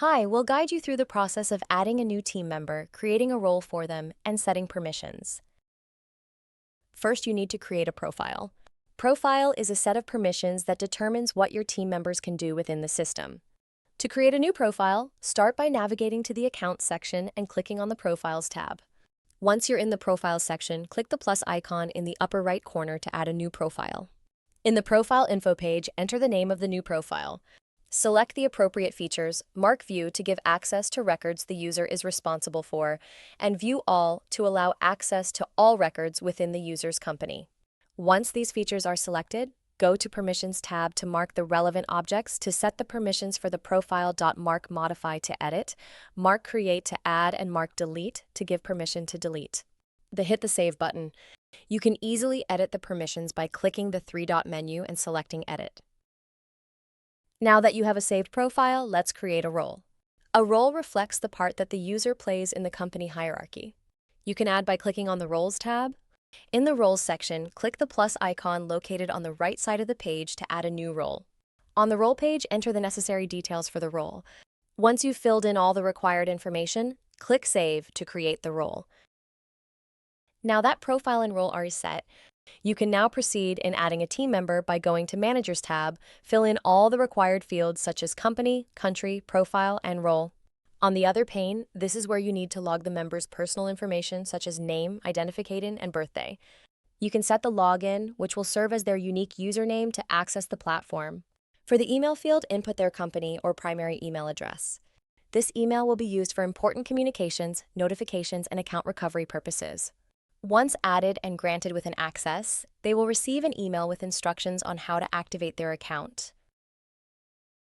Hi, we'll guide you through the process of adding a new team member, creating a role for them, and setting permissions. First, you need to create a profile. Profile is a set of permissions that determines what your team members can do within the system. To create a new profile, start by navigating to the Accounts section and clicking on the Profiles tab. Once you're in the Profiles section, click the plus icon in the upper right corner to add a new profile. In the Profile Info page, enter the name of the new profile. Select the appropriate features, mark View to give access to records the user is responsible for, and View All to allow access to all records within the user's company. Once these features are selected, go to Permissions tab to mark the relevant objects to set the permissions for the profile. Mark Modify to edit, mark Create to add, and mark Delete to give permission to delete. Hit the Save button. You can easily edit the permissions by clicking the three-dot menu and selecting Edit. Now that you have a saved profile, let's create a role. A role reflects the part that the user plays in the company hierarchy. You can add by clicking on the Roles tab. In the Roles section, click the plus icon located on the right side of the page to add a new role. On the role page, enter the necessary details for the role. Once you've filled in all the required information, click Save to create the role. Now that profile and role are set, you can now proceed in adding a team member by going to Managers tab, fill in all the required fields such as company, country, profile, and role. On the other pane, this is where you need to log the member's personal information such as name, identification, and birthday. You can set the login, which will serve as their unique username to access the platform. For the email field, input their company or primary email address. This email will be used for important communications, notifications, and account recovery purposes. Once added and granted with an access, they will receive an email with instructions on how to activate their account.